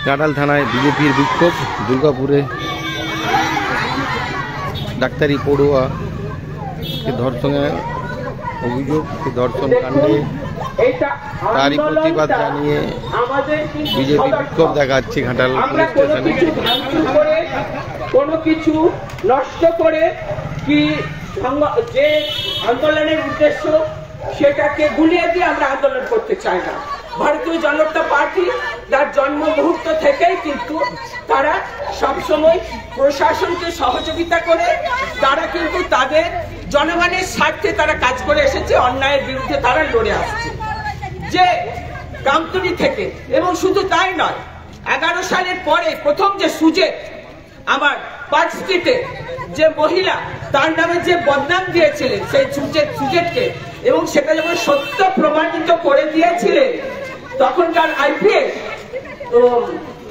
ঘাটাল থানায় বিজেপির বিক্ষোভ। দুর্গাপুরে ডাক্তারি পড়ুয়াকে ধর্ষণের অভিযোগ। ধর্ষণ কাণ্ডে তারই প্রতিবাদ জানিয়ে বিজেপি বিক্ষোভ দেখাচ্ছে ঘাটাল পুলিশ স্টেশনে। কোনো কিছু নষ্ট করে কি যে আন্দোলনের উদ্দেশ্য সেটাকে গুলিয়ে দিয়ে আমরা আন্দোলন করতে চাই না। ভারতীয় জনতা পার্টি তার জন্ম মুহূর্ত থেকেই কিন্তু তারা সবসময় প্রশাসনকে সহযোগিতা করে তারা কিন্তু তাদের জনগণের স্বার্থে তারা কাজ করে এসেছে, অন্যায়ের বিরুদ্ধে তারা লড়ে আসছে। যে কামতুলি থেকে, এবং শুধু তাই নয়, 11 সালের পরে প্রথম যে সুজেট আমার পার্ক স্ট্রিটে যে মহিলা তার নামে যে বদনাম দিয়েছিলেন সেই সুজেটকে, এবং সেটা যখন সত্য প্রমাণিত করে দিয়েছিলেন তখনকার আইপিএস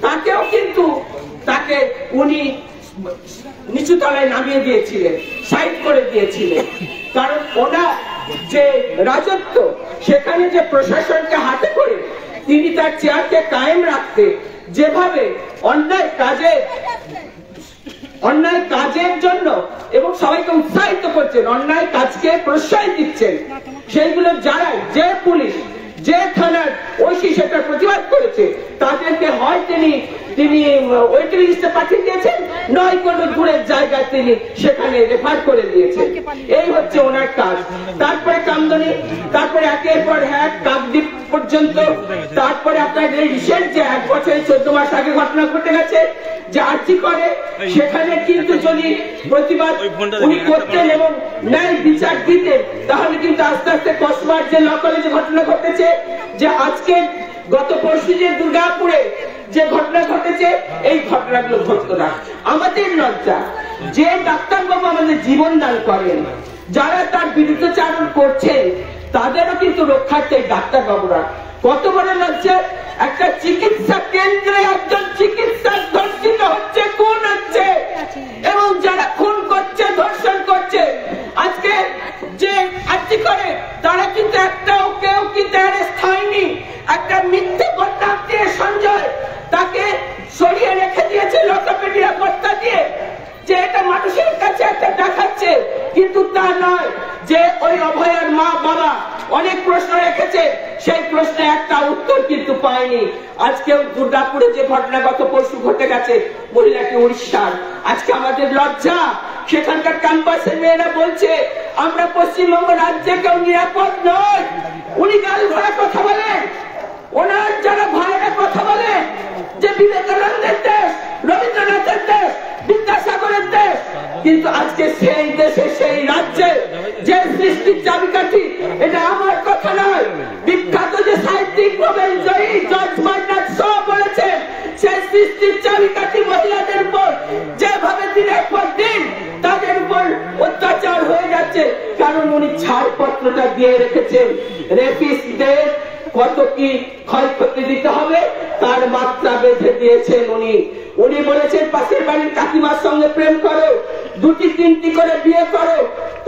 তাকেও কিন্তু তাকে উনি নিচু তলায় নামিয়ে দিয়েছিলেন, সাইড করে দিয়েছিলেন। কারণ ওনার যে রাজত্ব সেখানে যে প্রশাসনকে হাতে করে তিনি তার চেয়ারকে কায়েম রাখতে যেভাবে অন্যায় কাজের জন্য এবং সবাইকে উৎসাহিত করছেন, অন্যায় কাজকে প্রশ্রয় দিচ্ছেন, সেইগুলো যারা যে পুলিশ যে থানার ওসি সেটার প্রতিবাদ করেছে তাদেরকে হয় তিনি ওয়েটিং লিস্টে পাঠিয়ে দিয়েছেন, নয় কোনো দূরের জায়গায় তিনি সেখানে রেফার করে দিয়েছেন। এই হচ্ছে ওনার কাজ। তারপরে কামদুনি, তারপরে একের পর এক কাকদ্বীপ পর্যন্ত, তারপরে আপনার রিসেন্ট যে 1 বছর 14 মাস আগে ঘটনা ঘটে গেছে যে আর্জি করে, সেখানে কিন্তু যদি প্রতিবাদ উনি করতেন এবং ন্যায় বিচার দিতেন তাহলে কিন্তু আস্তে আস্তে কসবার যে ল কলেজে ঘটনা ঘটেছে, যে আজকে গত পরশু যে দুর্গাপুরে যে ঘটনা ঘটেছে, এই ঘটনাগুলো ঘটতো না। আমাদের লজ্জা যে ডাক্তারবাবু আমাদের জীবন দান করেন, যারা তার বিরুদ্ধাচারণ করছেন তাদেরও কিন্তু রক্ষার্থে ডাক্তারবাবুরা। কত বড় লজ্জা, একটা চিকিৎসা কেন্দ্রে একজন চিকিৎসক ধর্ষিত হচ্ছে, খুন হচ্ছে, এবং যারা খুন করছে ধর্ষণ করছে আজকে যে আর্জি করে তারা কিন্তু একটাও কেউ কিন্তু অ্যারেস্ট হয়নি। একটা মিথ্যে বদনাম দিয়ে সঞ্জয় তাকে সরিয়ে রেখে দিয়েছে লকআপে নিরাপত্তা দিয়ে, যে এটা মানুষের কাছে একটা দেখাচ্ছে, কিন্তু তা নয়। যে ওই অভয়ার মা বাবা অনেক প্রশ্ন রেখেছে, সেই প্রশ্নে একটা উত্তর কিন্তু পায়নি। আজকে দুর্গাপুরে যে ঘটনা গত পরশু ঘটে গেছে, মহিলাটি উড়িষ্যার, আজকে আমাদের লজ্জা। সেখানকার ক্যাম্পাসের মেয়েরা বলছে আমরা পশ্চিমবঙ্গ রাজ্যে কেউ নিরাপদ নয়। উনি গাল ভরা কথা বলেন, ওনার যারা ভাইয়েরা কথা বলেন যে বিবেকানন্দের দেশ, রবীন্দ্রনাথের দেশ, বিদ্যাসাগরের দেশ, কিন্তু আজকে সেই দেশে সেই রাজ্যে যে সৃষ্টির চাবিকাঠি, এটা আমার কথা নয়, বিখ্যাত যে সাহিত্যিক নোবেল জয়ী জর্জ বার্নার্ড শ বলেছেন, সেই সৃষ্টির চাবিকাঠি মহিলাদের উপর যেভাবে দিনের পর দিন তাদের উপর অত্যাচার হয়ে যাচ্ছে। কারণ উনি ছাড়পত্রটা দিয়ে রেখেছেন, রেপিস্টদের কত কি ক্ষয়ক্ষতি দিতে হবে তার মাত্রা বেঁধে দিয়েছেন উনি বলেছেন পাশের বাড়ির কাকিমার সঙ্গে প্রেম করো, 2টি 3টি করে বিয়ে করো,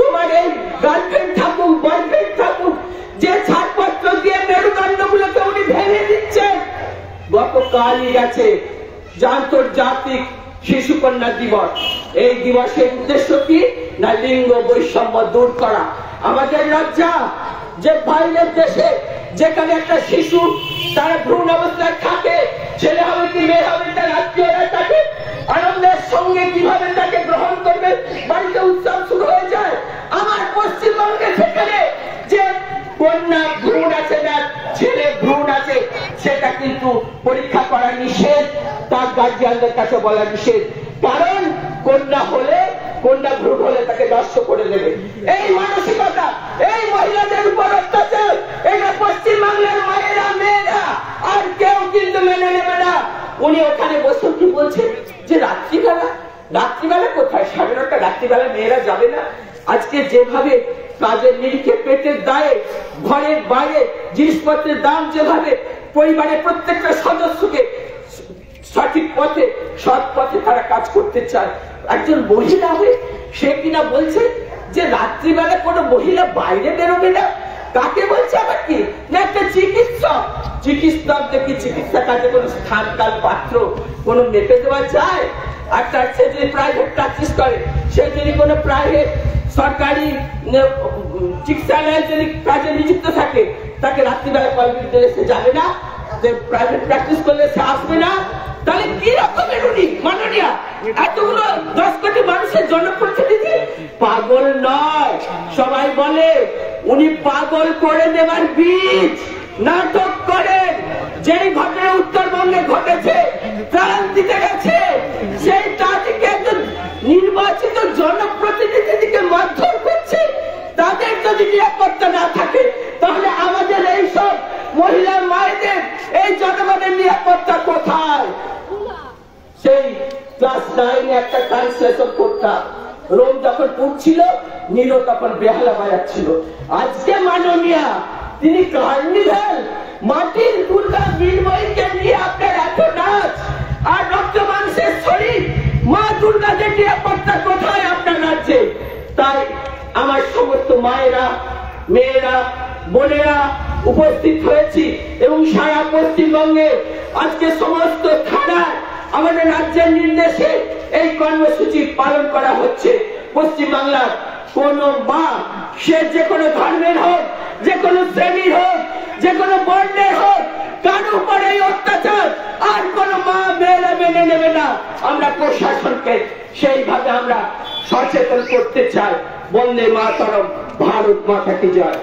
তোমার এই গার্লফ্রেন্ড থাকুক বয়ফ্রেন্ড থাকুক, যে ছাড়পত্র দিয়ে মেরুদণ্ডগুলোকে উনি ভেঙে দিচ্ছেন। গতকালই গেছে আন্তর্জাতিক শিশু কন্যা দিবস। এই দিবসের উদ্দেশ্য কি না লিঙ্গ বৈষম্য দূর করা। আমাদের লজ্জা যে বাইরের দেশে যেখানে একটা শিশু তারা ভ্রূণ অবস্থায় থাকে, ছেলে হবে কি মেয়ে হবে তার আত্মীয়রা তাকে আনন্দের সঙ্গে কিভাবে তাকে গ্রহণ করবে, বাড়িতে উৎসব শুরু হয়ে যায়। আমার পশ্চিমবঙ্গে সেখানে যে কন্যা ভ্রূণ আছে না ছেলে ভ্রূণ আছে, সেটা কিন্তু পরীক্ষা করা নিষেধ, তার গার্জিয়ানদের কাছে বলা নিষেধ। কারণ কন্যা ভ্রূণ হলে তাকে নষ্ট করে দেবে। এই মানসিকতা, এই মহিলাদের উপর অত্যাচার, এটা পশ্চিমবাংলার মায়েরা মেয়েরা আর কেউ কিন্তু মেনে নেবে না। উনি ওখানে বসে কি বলছেন যে রাত্রিবেলা কোথায়, 9:30 রাত্রিবেলা মেয়েরা যাবে না। আজকে যেভাবে কাজের নিরিখে পেটের দায়ে ঘরের বাইরে জিনিসপত্রের দাম যেভাবে পরিবারের প্রত্যেকটা সদস্যকে সঠিক পথে সৎ পথে তারা কাজ করতে চায়, একজন মহিলা হয়ে সে কিনা বলছে যে রাত্রিবেলা কোনো মহিলা বাইরে বেরোবে না? কাকে বলছে আবার কি? না একটা চিকিৎসক দেখি চিকিৎসা কাজে কোনো স্থান কাল পাত্র কোনো মেপে দেওয়া যায়? আর তার সে যদি প্রাইভেট প্র্যাকটিস করে, সে যদি কোনো প্রাইভেট সরকারি চিকিৎসালয়ে যদি কাজে নিযুক্ত থাকে, তাকে রাত্রিবেলা কল দিলে সে যাবে না? যে প্রাইভেট প্র্যাকটিস করলে সে আসবে না? তাহলে কি রকমের উনি মাননীয়া? এতগুলো 10 কোটি মানুষের জনপ্রতিনিধি পাগল নয়। সবাই বলে উনি পাগল করে দেবার বীজ নাটক করেন। যেই ঘটনা উত্তরবঙ্গে ঘটেছে, প্রাণ দিতে গেছে, সেই তাদেরকে একজন নির্বাচিত জনপ্রতিনিধিকে মারধর করছে। তাদের যদি নিরাপত্তা না থাকে, তাহলে আমাদের এইসব মহিলা মায়েদের, এই জনগণের নিরাপত্তা কোথায়? সেই ক্লাস 9-এ একটা ট্রান্সলেশন করতাম। রোম যখন পড়ছিল, নীরো তখন বেহালা বাজাচ্ছিল। আজকে মাননীয়া তিনি কার্নিভ্যাল, মাটির দুর্গা মৃন্ময়ীকে নিয়ে আপনার এত নাচ, আর রক্ত মাংসের শরীর মা দুর্গাদের নিরাপত্তা কোথায় আপনার রাজ্যে? তাই আমার সমস্ত মায়েরা, মেয়েরা, বোনেরা উপস্থিত হয়েছি এবং সারা পশ্চিমবঙ্গে আজকে সমস্ত থানায় আমাদের রাজ্যের নির্দেশে এই কর্মসূচি পালন করা হচ্ছে। পশ্চিমবাংলার কোন মা, সে যে কোনো ধর্মের হোক, যে কোনো শ্রেণীর হোক, যে কোনো বর্ণের হোক, কার উপর এই অত্যাচার আর কোন মা মেয়েরা মেনে নেবে না। আমরা প্রশাসনকে সেইভাবে আমরা সচেতন করতে চাই। বন্দে মাতরম, ভারত মাতা কি জয়।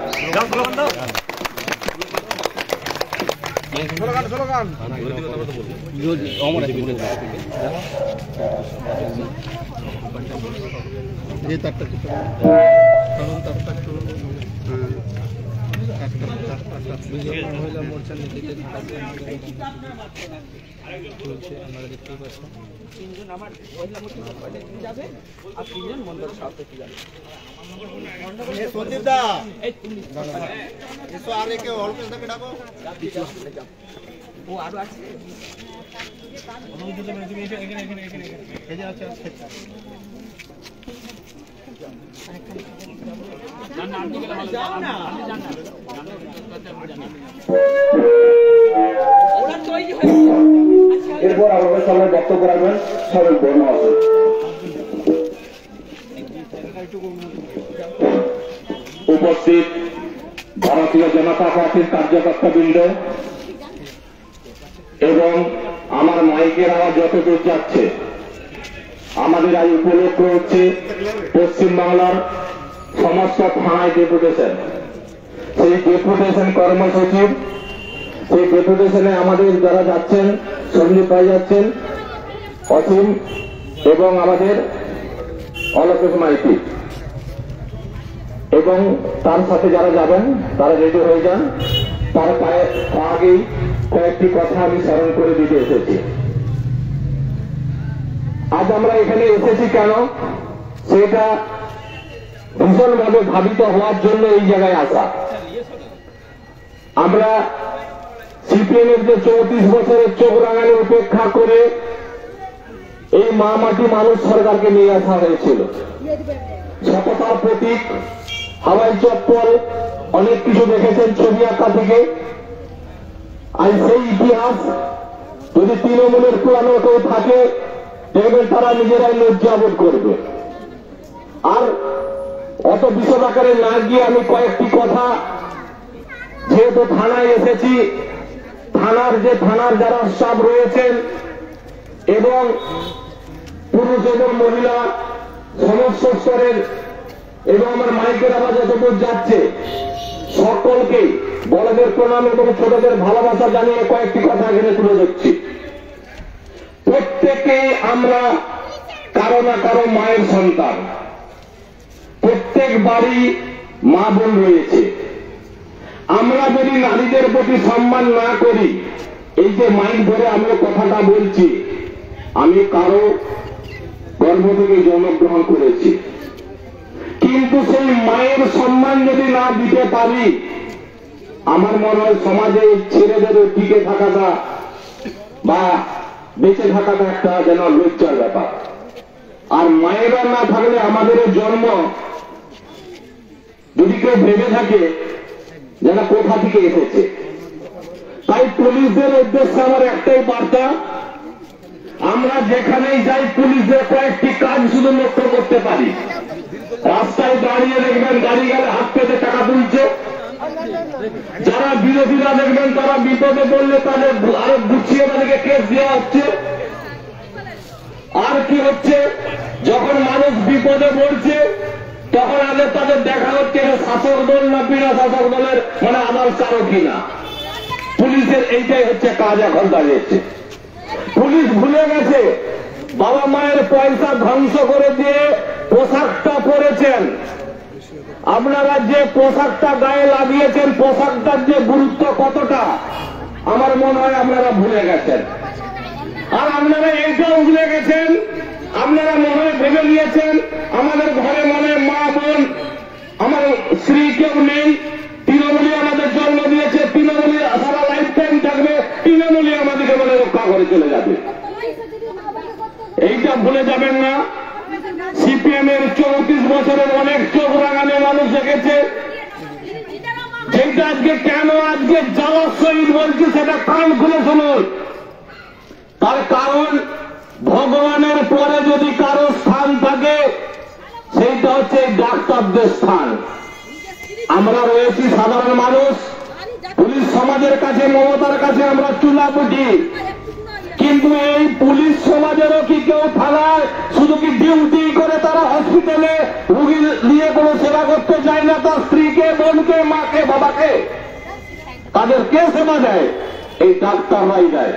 মহিলা মোর্চার নেতৃত্বে চলছে, আপনারা দেখতেই পাচ্ছেন। 3 জন আমার মহিলা মোর্চার যাবে আর 3 জন মন্ডল সভাপতি যাবে। সন্দীপদা, এসো আর একে অল্পেশদাকে ডাকো। ও আরো আছে। এরপর আমাদের সবাই বক্তব্য রাখবেন সবাই বর্ণ আছে। উপস্থিত ভারতীয় জনতা পার্টির কার্যকর্তাবৃন্দ এবং আমার মাইকের আওয়াজ যতদূর যাচ্ছে, আমাদের আজ উপলক্ষ হচ্ছে পশ্চিমবাংলার সমস্ত থানায় ডেপুটেশন। সেই ডেপুটেশন কর্মসূচির, সেই ডেপুটেশনে আমাদের যারা যাচ্ছেন, সন্দীপ ভাই যাচ্ছেন, অসীম এবং আমাদের অলোকেশ মাইতি, এবং তার সাথে যারা যাবেন তারা রেডি হয়ে যান। তার আগেই কয়েকটি কথা আমি স্মরণ করে দিতে এসেছি। আজ আমরা এখানে এসেছি কেন, সেটা ভীষণভাবে ভাবিত হওয়ার জন্য এই জায়গায় আসা। আমরা সিপিএম এর যে 34 বছরের চোখ রাঙানি উপেক্ষা করে এই মা মাটি মানুষ সরকারকে নিয়ে আসা হয়েছিল। সততার প্রতীক, হাওয়াই চপ্পল, অনেক কিছু দেখেছেন ছবি আঁকা থেকে। আর সেই ইতিহাস যদি তৃণমূলের পুরানো কেউ থাকে, দেখবেন তারা নিজেরাই লজ্জাবোধ করবে। আর অত বিশদ আকারে না গিয়ে আমি কয়েকটি কথা, যেহেতু থানায় এসেছি, থানার যারা স্টাফ রয়েছেন এবং পুরুষ এবং মহিলা সমস্ত স্তরের, এবং আমার মাইকের আওয়াজ যতদূর যাচ্ছে, সকলকে বড়দের প্রণাম এবং ছোটদের ভালোবাসা জানিয়ে কয়েকটি কথা এখানে তুলে ধরছি। প্রত্যেকে আমরা কারো না কারো মায়ের সন্তান। প্রত্যেক বাড়ি মা বোন রয়েছে। আমরা যদি নারীদের প্রতি সম্মান না করি, এই যে মাইক ধরে আমরা কথাটা বলছি, আমি কারো গর্ভ থেকে জন্মগ্রহণ করেছি, কিন্তু সেই মায়ের সম্মান যদি না দিতে পারি, আমার মনে হয় সমাজে ছেলেদের টিকে থাকাটা বা বেঁচে থাকাটা একটা যেন লজ্জার ব্যাপার। আর মায়েরা না থাকলে আমাদের জন্ম যদি কেউ ভেবে থাকে যেন কোথা থেকে এসেছে। তাই পুলিশদের উদ্দেশ্যে আমার একটাই বার্তা, আমরা যেখানেই যাই পুলিশদের কয়েকটি কাজ শুধু লক্ষ্য করতে পারি। রাস্তায় দাঁড়িয়ে দেখবেন গাড়ি গেলে হাত পেতে টাকা তুলছে, যারা বিরোধীরা দেখবেন তারা বিপদে পড়লে তাদের আরো গুছিয়ে তাদেরকে কেস দেওয়া হচ্ছে। আর কি হচ্ছে, যখন মানুষ বিপদে পড়ছে তখন আগে তাদের দেখা হচ্ছে শাসক দল না বিনা শাসক দলের মানে আদাল কারো কিনা। পুলিশের এইটাই হচ্ছে কাজ এখন দাঁড়িয়েছে। পুলিশ ভুলে গেছে বাবা মায়ের পয়সা ধ্বংস করে দিয়ে পোশাকটা পরেছেন, আপনারা যে পোশাকটা গায়ে লাগিয়েছেন পোশাকটার যে গুরুত্ব কতটা আমার মনে হয় আপনারা ভুলে গেছেন। আর আপনারা এইটাও ভুলে গেছেন, আপনারা মনে হয় ভেবে নিয়েছেন আমাদের ঘরে মনে মা বোন আমার স্ত্রী কেউ নেই, তৃণমূলী আমাদের জন্ম দিয়েছে, তৃণমূলী সারা লাইফ টাইম থাকবে, তৃণমূলী আমাদেরকে বলে রক্ষা করে চলে যাবে। এইটা ভুলে যাবেন না। সিপিএম এর 34 বছরের অনেক চোখ রাঙানো মানুষ দেখেছে, যেটা আজকে কেন আজকে জ্বালার সহিত বলছি সেটা কান খুলে শুনুন। তার কারণ ভগবানের পরে যদি কারো স্থান থাকে সেইটা হচ্ছে ডাক্তারদের স্থান। আমরা রয়েছি সাধারণ মানুষ, পুলিশ সমাজের কাছে মমতার কাছে আমরা চুলা বুঝি, কিন্তু এই পুলিশ সমাজেরও কি কেউ থানায় শুধু কি ডিউটি করে তারা হসপিটালে রুগী নিয়ে কোনো সেবা করতে চায় না? তার স্ত্রীকে, বোনকে, মাকে, বাবাকে তাদের কে সেবা দেয়? এই ডাক্তাররাই দেয়।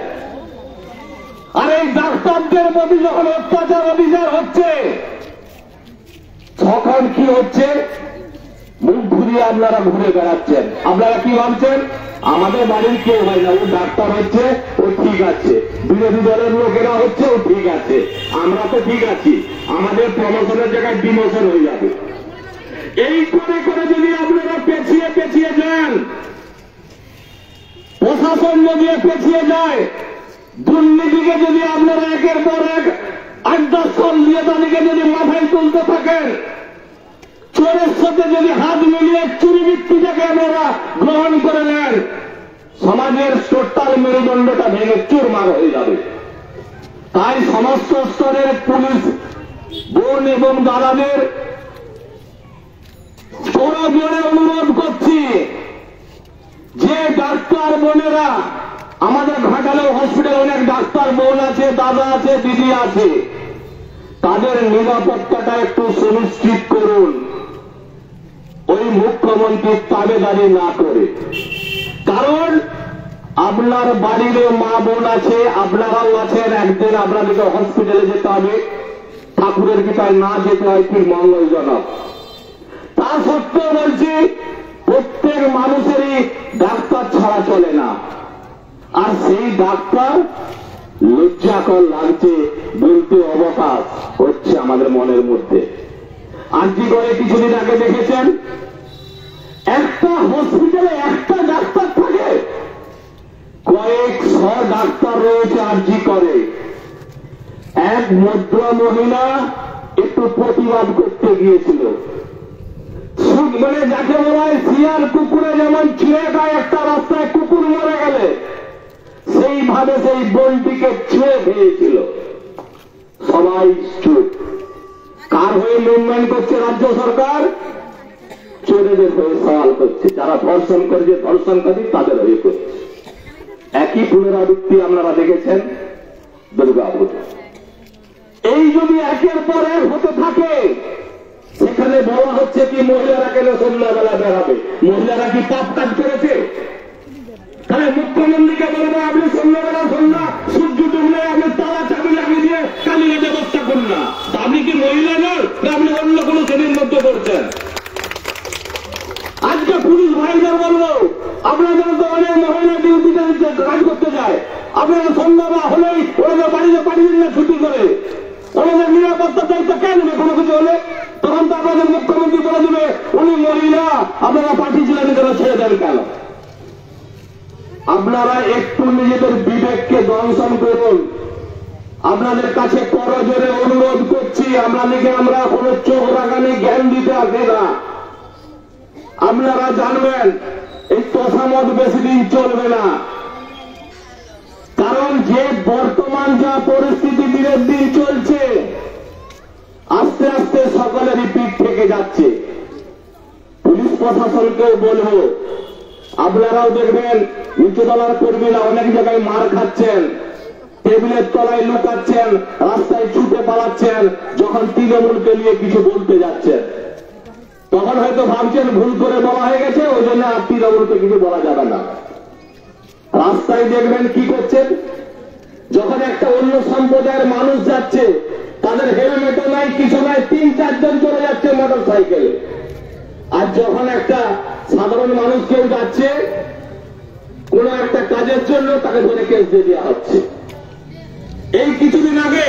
আর এই ডাক্তারদের প্রতি যখন অত্যাচার অবিচার হচ্ছে তখন কি হচ্ছে? মুখ ঘুরিয়ে আপনারা ঘুরে বেড়াচ্ছেন। আপনারা কি ভাবছেন আমাদের বাড়ির কেউ হয় না, ও ডাক্তার হচ্ছে, ও ঠিক আছে, বিরোধী দলের লোকেরা হচ্ছে, ও ঠিক আছে, আমরা তো ঠিক আছি, আমাদের প্রমোশনের জায়গায় ডিমোশন হয়ে যাবে। এই করে করে যদি আপনারা পেছিয়ে পেছিয়ে যান, প্রশাসন যদি পেছিয়ে যায়, দুর্নীতিকে যদি আপনারা একের পর এক 8-10 সাল দিয়ে তাদেরকে যদি মাথায় তুলতে থাকেন, চোরের সাথে যদি হাত মিলিয়ে চুরিবৃত্তিটাকে আপনারা গ্রহণ করে নেন, সমাজের টোটাল মেরুদণ্ডটা ভেঙে চুরমার হয়ে যাবে। তাই সমস্ত স্তরের পুলিশ বোন এবং দাদাদের জোরে অনুরোধ করছি যে ডাক্তার বোনেরা আমাদের ঘাটালের হসপিটালে অনেক ডাক্তার বোন আছে, দাদা আছে, দিদি আছে, তাদের নিরাপত্তাটা একটু সুনিশ্চিত করুন, ওই মুখ্যমন্ত্রীর তাবেদারি না করে। কারণ আপনার বাড়িরও মা বোন আছে, আপনারাও আছেন, একদিন আপনাদেরকে হসপিটালে যেতে হবে, ঠাকুরের কৃপায় না যেতে হয় কি মঙ্গলজনক। তা সত্ত্বেও বলছি প্রত্যেক মানুষেরই ডাক্তার ছাড়া চলে না। আর সেই ডাক্তার লজ্জাকর লাগছে বলতে অবকাশ হচ্ছে আমাদের মনের মধ্যে। আজকে করে কিছুদিন আগে দেখেছেন একটা হসপিটালে একটা ডাক্তার থাকে, কয়েকশো ডাক্তার রয়েছে। আরজি করে এক ভদ্র মহিলা একটু প্রতিবাদ করতে গিয়েছিল, মানে যাকে বলা হয় শিয়ার কুকুরে যেমন ছিঁড়ে খায় একটা রাস্তায় কুকুর মরে গেলে, সেইভাবে সেই বোনটিকে ছিঁড়ে খেয়েছিল। সবাই চুপ। কার হয়ে মুভমেন্ট করছে রাজ্য সরকার? চোরেদের হয়ে সওয়াল করছে, যারা ধর্ষণ করেছে ধর্ষণকারী তাদের হয়ে করছে। একই পুনরাবৃত্তি আপনারা দেখেছেন দুর্গাপূজা। এই যদি একের পর এক হতে থাকে, সেখানে বলা হচ্ছে কি মহিলারা কেন সন্ধ্যাবেলা বেড়াবে? মহিলারা কি পাপ কাজ করেছে? তাহলে মুখ্যমন্ত্রীকে বলবো আপনি সন্ধ্যাবেলা সূর্য ডুবলে আপনি তালা চাবি লাগিয়ে দিয়ে কালিয়ে ব্যবস্থা করুন না। আপনি কি মহিলা নন, আপনি অন্য কোনো শ্রেণীর মধ্যে করছেন? আজকে পুলিশ ভাইদের বলবো আপনাদের তো অনেক মহিলা ডিউটিতে কাজ করতে যায়, আপনারা সন্ধ্যাবেলা হলেই ওরা বাড়িতে পাঠিয়ে না ছুটি করে, ওনাদের নিরাপত্তা দায়িত্ব কে নেবে? কোনো কিছু হলে তখন তো আপনাদের মুখ্যমন্ত্রী বলে দেবে উনি মহিলা, আপনারা পাঠিয়েছিলেন তারা ছেড়ে দেন কেন? আপনারা একটু নিজেদের বিবেককে দংশন করুন। আপনাদের কাছে করজোরে অনুরোধ করছি, আপনাদেরকে আমরা কোনো চোখ রাগানি জ্ঞান দিতে আসে না। আপনারা জানবেন এই তোষামত বেশি দিন চলবে না, কারণ যে বর্তমান যা পরিস্থিতি দিনের দিন চলছে, আস্তে আস্তে সকলেরই পিঠ থেকে যাচ্ছে। পুলিশ প্রশাসনকেও বলবো, আপনারাও দেখবেন নিচুতলার কর্মীরা অনেক জায়গায় মার খাচ্ছেন, টেবিলের তলায় লুকাচ্ছেন, রাস্তায় ছুটে পালাচ্ছেন, যখন তৃণমূলকে নিয়ে কিছু বলতে যাচ্ছেন তখন হয়তো ভাবছেন ভুল করে বলা হয়ে গেছে, ওই জন্য আর তৃণমূলকে কিছু বলা যাবে না। রাস্তায় দেখবেন কি করছেন, যখন একটা অন্য সম্প্রদায়ের মানুষ যাচ্ছে, তাদের হেলমেটও নাই, কিছু নাই, 3-4 জন চলে যাচ্ছে মোটর সাইকেলে। আর যখন একটা সাধারণ মানুষ কেউ যাচ্ছে কোন একটা কাজের জন্য, তাকে ধরে কেস দিয়ে দেওয়া হচ্ছে। এই কিছুদিন আগে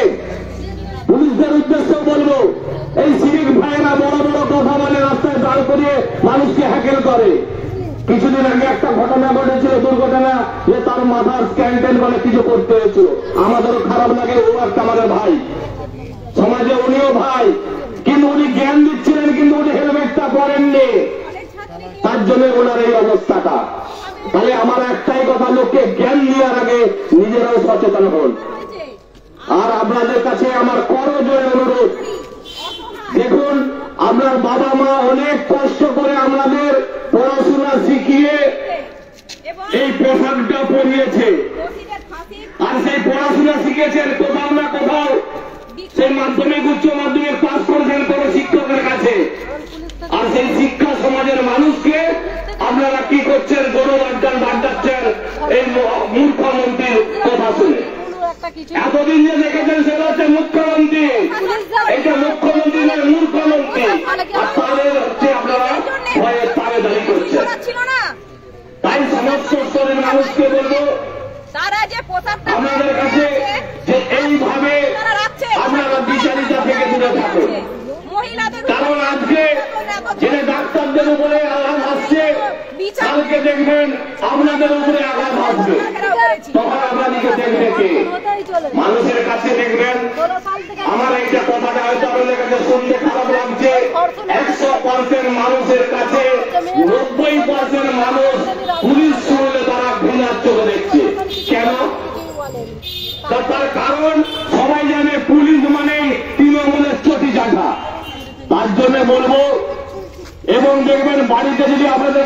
পুলিশদের উদ্দেশ্য বলবো, এই সিভিক ভাইয়েরা বড় বড় কথা বলে রাস্তায় দাঁড় করিয়ে মানুষকে হ্যাকেল করে। কিছুদিন আগে একটা ঘটনা ঘটেছিল, দুর্ঘটনা, যে তার মাথার স্ক্যান্টেন বলে কিছু করতে হয়েছিল। আমাদেরও খারাপ লাগে, ও একটা আমাদের ভাই, সমাজে উনিও ভাই, কিন্তু উনি জ্ঞান দিচ্ছিলেন, কিন্তু উনি হেলমেটটা পরেননি, তার জন্য ওনার এই অবস্থাটা। তাহলে আমার একটাই কথা, লোককে জ্ঞান দেওয়ার আগে নিজেরাও সচেতন হন। আর আপনাদের কাছে আমার করজোড়ে অনুরোধ, দেখুন আপনার বাবা মা অনেক কষ্ট করে আমাদের পড়াশোনা শিখিয়ে এই পোশাকটা পরিয়েছে, আর সেই পড়াশোনা শিখেছেন কোথাও না কোথাও, সেই মাধ্যমিক উচ্চ মাধ্যমিক পাস করেছেন কোনো শিক্ষকের কাছে। আর সেই শিক্ষা সমাজের মানুষকে আপনারা কি করছেন, গণবার্তান বার্তাচ্ছেন এই মূর্খমন্ত্রীর কথা শুনে। এতদিন যে দেখেছেন সেটা হচ্ছে মুখ্যমন্ত্রী, এটা মুখ্যমন্ত্রী নয়, মূর্খমন্ত্রী। আর তাদের হচ্ছে আপনারা ভয়ে তাবেদারি করছেন। তাই সমস্ত স্তরের মানুষকে বলবো, আমাদের কাছে যে এইভাবে আপনারা বিচারিতা থেকে দূরে থাকুন, কারণ আজকে যেটা ডাক্তারদের উপরে আঘাত আসছে, কালকে দেখবেন আপনাদের উপরে আঘাত আসবে, তখন আপনাদেরকে দেখবে কে? মানুষের কাছে দেখবেন। আমার এইটা কথাটা হয়তো আপনাদের কাছে শুনতে খারাপ লাগছে, 100% মানুষের কাছে 90% মানুষ পুলিশ শুনলে তারা ঘৃণার চোখে দেখছে। কেন? তার কারণ সবাই জানে পুলিশ মানে তৃণমূলের চটি চাটা। তার জন্য বলবো, এবং দেখবেন বাড়িতে যদি আপনাদের